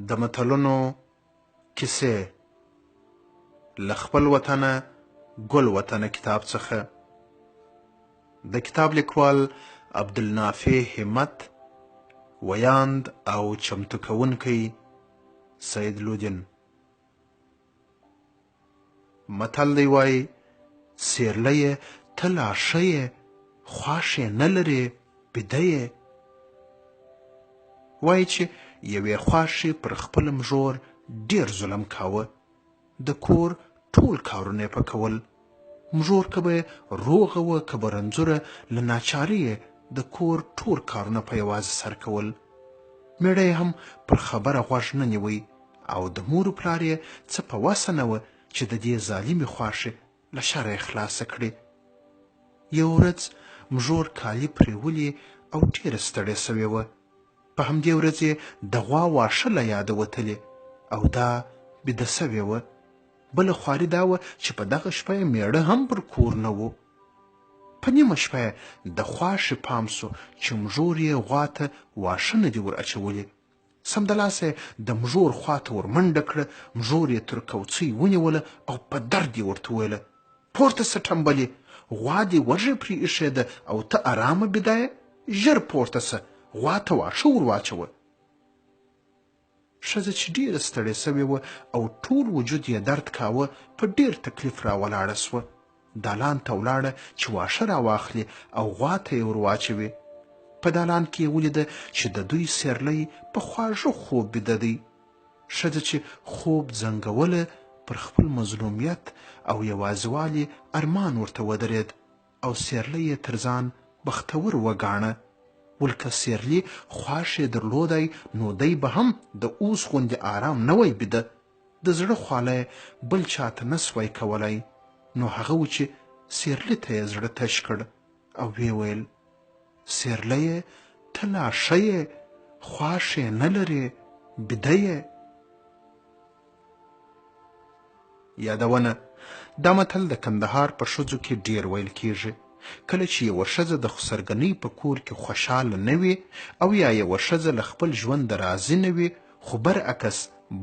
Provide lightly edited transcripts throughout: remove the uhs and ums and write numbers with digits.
د متلونو کیسې له خپل وطنه ګل وطنه کتاب څخه. د کتاب لیکوال عبدالنافع همت، ویاند او چمتو کوونکی سید لودین. متل دی وایي سیرلی ته لا ښه یې، خواښ یې نه لرې بیده یې. وایي چې یوې خواښې پر خپل مژور ډېر ظلم کاوه. د کور ټول کارونه یې په کول. مژور که به روغه وه که به رنځوره، له ناچارۍ یې د کور ټول کارونه په یوازې سر کول. مېړه یې هم پر خبره غوږ نه نیوی او د مور و پلار یې څه په وسه نه وه چې د دې ظالمې خواښې له شره یې خلاصه کړي. یوه ورځ مژور کالي پرېولي او ډېره ستړې سوې وه. په همدې ورځ یې د غوا واښه له یاده وتلې او دا بیده سوې وه. بله خواري دا وه چې په دغه شپه یې مېړه هم پر کور نه و. په نیمه شپه یې د خواښې پام سو چې مژور یې غوا ته واښه نه دي ور اچولي. سمدلاسه یې د مژور خوا ته ور منډه کړه. مژور یې تر کوڅۍ ونیوله او په درد یې ورته وویله: پورته سه ټمبلې، غوا دې وږې پرې ایښې ده او ته ارامه بیده یې. ژر پورته سه، غوا ته واښه ور واچوه. ښځه چې ډېره ستړې سوې وه او ټول وجود یې درد کاوه، په ډېر تکلیف راولاړه سوه. دالان ته ولاړه چې واښه راواخلي او غوا ته یې ور واچوي. په دالان کې یې ولیده چې د دوی سیرلی په خواږه خوب بیده دی. ښځه چې خوب زنګوله، پر خپل مظلومیت او یوازیوالي ارمان ورته ودرېد او سیرلی یې تر ځان بختور وګاڼه. ولکه سیرلي خواښ یې درلودی نو دی به هم د اوس غوندې آرام نه وی بیده. د زړه خواله بل چاته نه سوی کولی، نو هغه و چې سیرلي ته یې زړه تش کړ او ویې ویل: سیرلیه ته لا ښه یې، خواښ یې نه لرې بیده یې. یادونه: دا متل د کندهار په ښځو کې ډېر ویل کیږي. کله چې یوه ښځه د خسرګنۍ په کور کې خوشحاله نه وي او یا یوه ښځه له خپل ژونده راضي نه وي، خو برعکس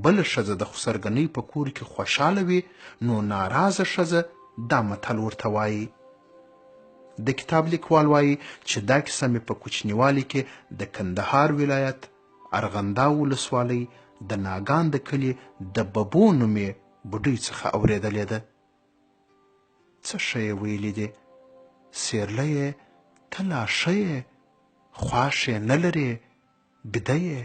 بله ښځه د خسرګنۍ په کور کې خوشحاله وي، نو ناراضه ښځه دا متل ورته وایي. د کتاب لیکوال وایي چې دا کیسه مې په کوچنیوالي کې د کندهار ولایت ارغنداو ولسوالۍ د ناګان د کلي د ببو نومې بوډۍ څخه اورېدلې ده. څه ښه یې ویلي دي: سیرلیه ته لا ښه یې، خواښ یې نه لرې بیده یې.